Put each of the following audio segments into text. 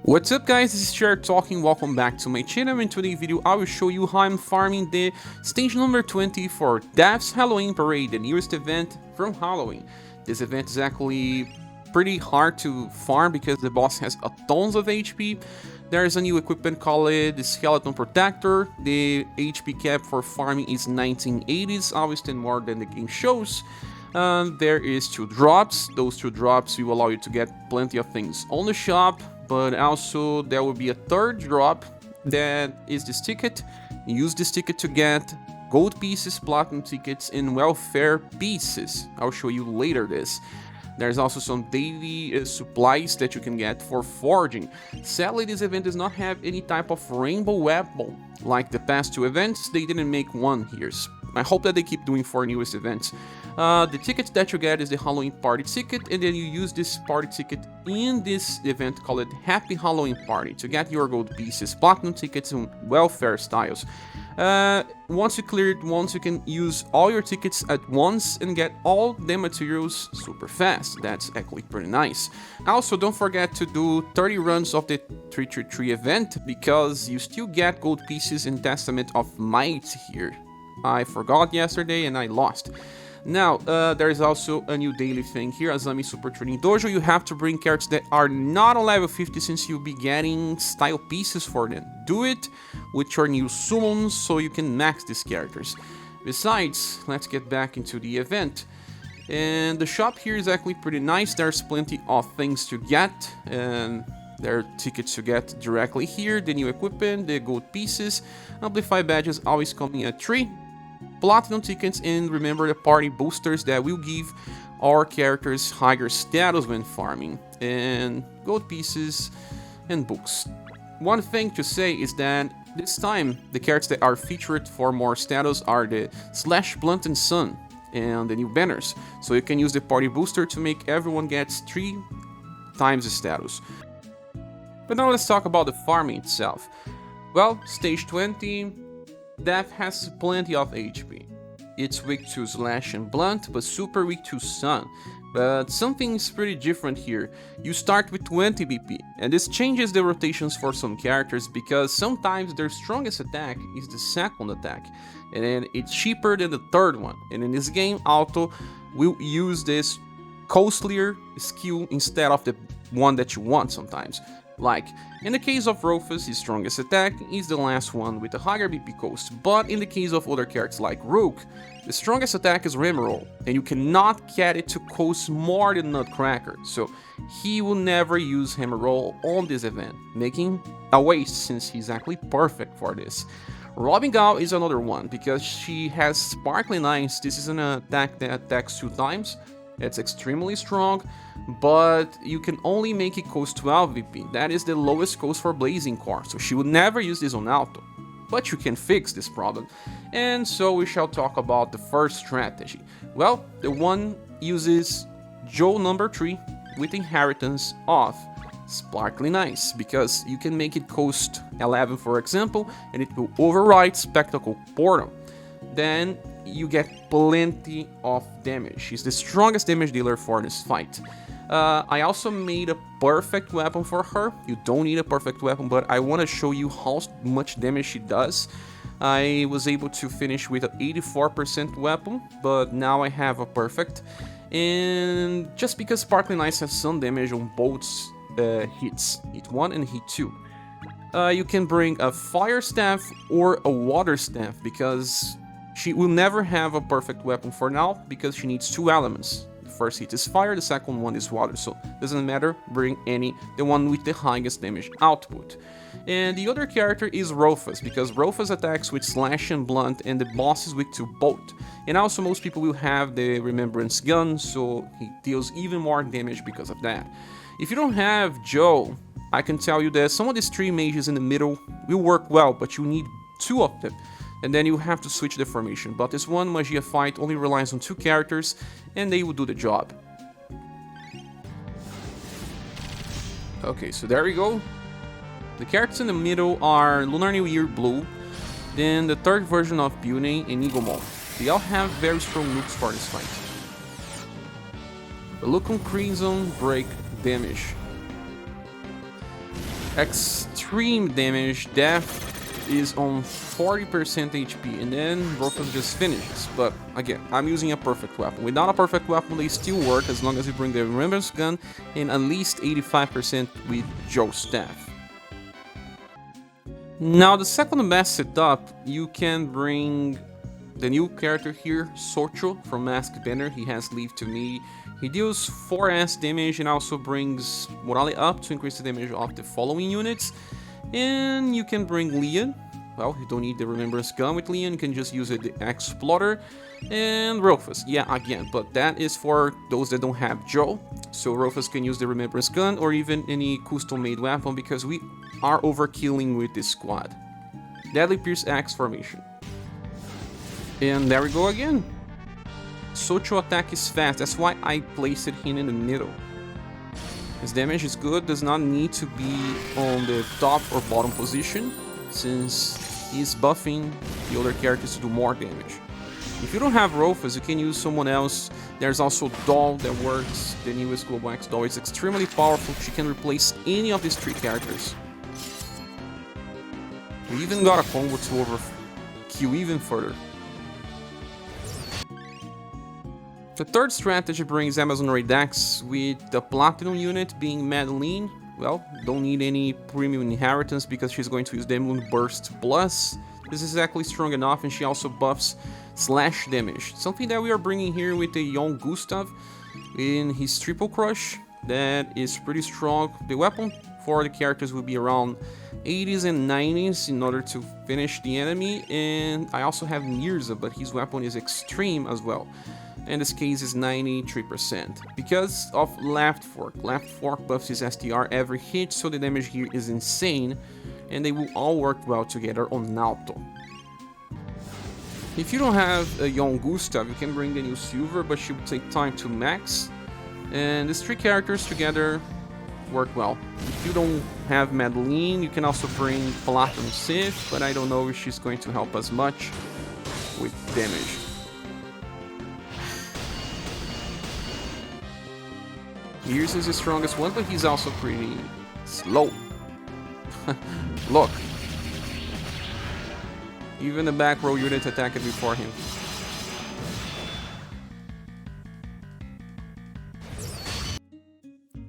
What's up guys, this is ScherBR talking, welcome back to my channel. In today's video I will show you how I'm farming the stage number 20 for Daft's Halloween Parade, the newest event from Halloween. This event is actually pretty hard to farm because the boss has a tons of HP. There's a new equipment called the Skeleton Protector. The HP cap for farming is 1980s, obviously more than the game shows. There is 2 drops. Those 2 drops will allow you to get plenty of things on the shop, but also there will be a 3rd drop that is this ticket. Use this ticket to get gold pieces, platinum tickets, and welfare pieces. I'll show you later this. There's also some daily supplies that you can get for forging. Sadly, this event does not have any type of rainbow weapon. Like the past 2 events, they didn't make one here. I hope that they keep doing for newest events. The ticket that you get is the Halloween party ticket, and then you use this party ticket in this event called Happy Halloween Party to get your gold pieces, platinum tickets, and welfare styles. Once you clear it once, you can use all your tickets at once and get all the materials super fast. That's actually pretty nice. Also, don't forget to do 30 runs of the 333 event because you still get gold pieces and Testament of Might here. I forgot yesterday and I lost. Now, there is also a new daily thing here, Azami Super Training Dojo. You have to bring characters that are not on level 50 since you'll be getting style pieces for them. Do it with your new summons so you can max these characters. Besides, let's get back into the event. And the shop here is actually pretty nice. There's plenty of things to get, and there are tickets to get directly here. The new equipment, the gold pieces, amplify badges always coming at 3. Platinum tickets, and remember the party boosters that will give our characters higher status when farming, and gold pieces and books. One thing to say is that this time the characters that are featured for more status are the Slash, Blunt, and Sun, and the new banners. So you can use the party booster to make everyone gets 3 times the status. But now let's talk about the farming itself. Well, stage 20. Daft has plenty of HP. It's weak to Slash and Blunt, but super weak to Sun. But something is pretty different here. You start with 20 BP, and this changes the rotations for some characters because sometimes their strongest attack is the 2nd attack, and then it's cheaper than the 3rd one. And in this game, Auto will use this costlier skill instead of the one that you want sometimes. Like, in the case of Roufas, his strongest attack is the last one with a higher BP cost, but in the case of other characters like Rukh, the strongest attack is Remoral, and you cannot get it to cost more than Nutcracker, so he will never use Hammerroll on this event, making a waste since he's actually perfect for this. Robin Gao is another one, because she has Sparkling Eyes. This is an attack that attacks 2 times. It's extremely strong, but you can only make it cost 12 VP. That is the lowest cost for Blazing Core, so she would never use this on Auto. But you can fix this problem. And so we shall talk about the first strategy. Well, the one uses Joe number 3 with inheritance of Sparkling Eyes, because you can make it cost 11 for example, and it will override Spectacle Portal. Then you get plenty of damage. She's the strongest damage dealer for this fight. I also made a perfect weapon for her. You don't need a perfect weapon, but I want to show you how much damage she does. I was able to finish with an 84% weapon, but now I have a perfect. And just because Sparkling Eyes has some damage on both hits, hit 1 and hit 2. You can bring a fire staff or a water staff because she will never have a perfect weapon for now because she needs 2 elements. The first hit is fire, the second one is water, so doesn't matter, bring the one with the highest damage output. And the other character is Roufas, because Roufas attacks with Slash and Blunt and the boss is weak to both. And also most people will have the Remembrance Gun, so he deals even more damage because of that. If you don't have Joe, I can tell you that some of these 3 mages in the middle will work well, but you need 2 of them. And then you have to switch the formation, but this one Magia fight only relies on 2 characters, and they will do the job. Okay, so there we go. The characters in the middle are Lunar New Year Blue, then the 3rd version of Byunei and Igomon. They all have very strong nukes for this fight. The look on Crimson break damage. extreme damage, death is on 40% HP, and then Roufas just finishes. But again, I'm using a perfect weapon. Without a perfect weapon, they still work as long as you bring the Remembrance Gun and at least 85% with Joe's staff. Now, the second best setup, you can bring the new character here, So-cho from Masked Banner. He has Leave to Me. He deals 4S damage and also brings morale up to increase the damage of the following units. And you can bring Leon. Well, you don't need the Remembrance Gun with Leon, you can just use the Exploder. And Roufas, yeah, again, but that is for those that don't have Joe. So Roufas can use the Remembrance Gun or even any custom-made weapon because we are overkilling with this squad. Deadly Pierce Axe formation. And there we go again. So-cho attack is fast, that's why I placed him in the middle. His damage is good, does not need to be on the top or bottom position, since he's buffing the other characters to do more damage. If you don't have Roufas, you can use someone else. There's also Doll that works, the newest Global X Doll. It's extremely powerful, she can replace any of these 3 characters. We even got a combo to overkill even further. The third strategy brings Amazon Redux with the Platinum unit being Madeleine. Well, don't need any premium inheritance because she's going to use Demon Burst Plus. This is actually strong enough, and she also buffs slash damage. Something that we are bringing here with the young Gustave in his Triple Crush. That is pretty strong. The weapon for the characters will be around 80s and 90s in order to finish the enemy. And I also have Mirsa, but his weapon is extreme as well. In this case is 93%. Because of left fork. Left fork buffs his STR every hit, so the damage here is insane, and they will all work well together on Naoto. If you don't have a young Gustave, you can bring the new Silver, but she will take time to max. And these 3 characters together work well. If you don't have Madeleine, you can also bring Platinum Sith, but I don't know if she's going to help us much with damage. Mirsa is the strongest one, but he's also pretty slow. Look. Even the back row unit attacked before him.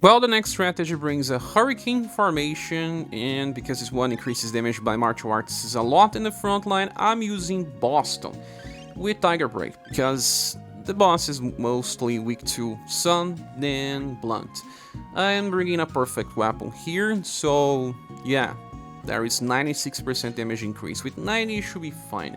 Well, the next strategy brings a Hurricane formation, and because this one increases damage by martial arts a lot in the front line, I'm using Boston with Tiger Break, because the boss is mostly weak to Sun, then Blunt. I am bringing a perfect weapon here, so yeah, there is 96% damage increase. With 90 it should be fine.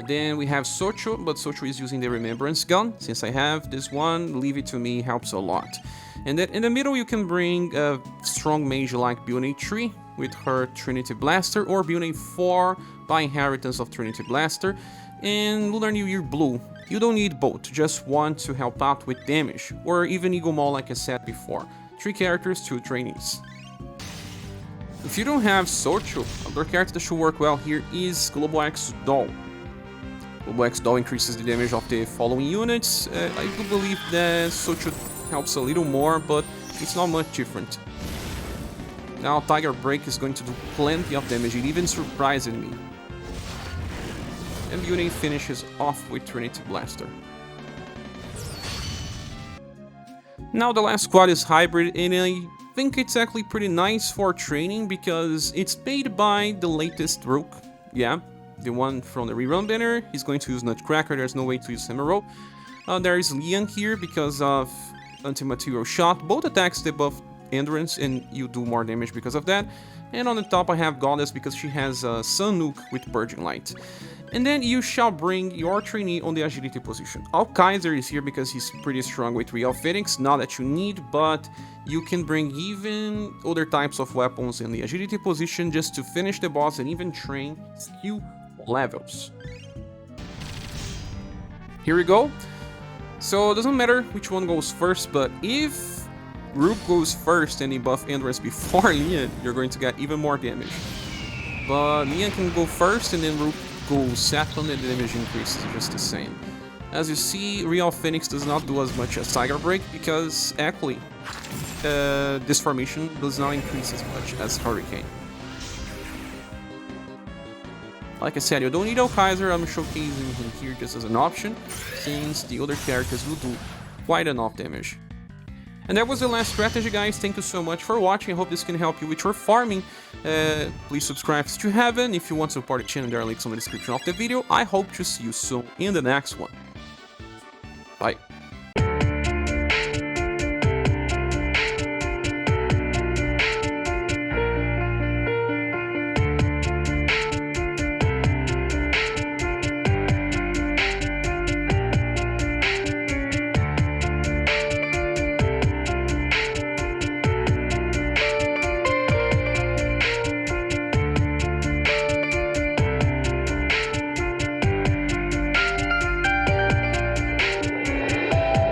Then we have So-cho, but So-cho is using the Remembrance Gun. Since I have this one, Leave It To Me helps a lot. And then in the middle you can bring a strong mage like Byunei 3 with her Trinity Blaster, or Byunei 4 by inheritance of Trinity Blaster, and Lunar New Year Blue. You don't need both, just one to help out with damage, or even Eagle Maul like I said before. 3 characters, 2 trainees. If you don't have So-cho, another character that should work well here is Global X Doll. Global X Doll increases the damage of the following units. I do believe that So-cho helps a little more, but it's not much different. Now Tiger Break is going to do plenty of damage, it even surprised me. And Byunei finishes off with Trinity Blaster. Now the last squad is Hybrid, and I think it's actually pretty nice for training because it's made by the latest Rukh. Yeah, the one from the rerun banner. He's going to use Nutcracker, there's no way to use Emerald. There is Leon here because of Anti-Material Shot. Both attacks debuff Endurance and you do more damage because of that. And on the top I have Goddess because she has Sun Nuke with Purging Light. And then you shall bring your trainee on the agility position. Kaiser is here because he's pretty strong with Real Phoenix, not that you need, but you can bring even other types of weapons in the agility position just to finish the boss and even train skill levels. Here we go. So it doesn't matter which one goes first, but if Rukh goes first and he buff Endurance before Leon, you're going to get even more damage. But Leon can go first and then Rukh goes second and the damage increases just the same. As you see, Real Phoenix does not do as much as Tiger Break because actually this formation does not increase as much as Hurricane. Like I said, you don't need El Kaiser, I'm showcasing him here just as an option, since the other characters will do quite enough damage. And that was the last strategy, guys. Thank you so much for watching. I hope this can help you with your farming. Please subscribe if you haven't. If you want to support the channel, there are links in the description of the video. I hope to see you soon in the next one. Bye.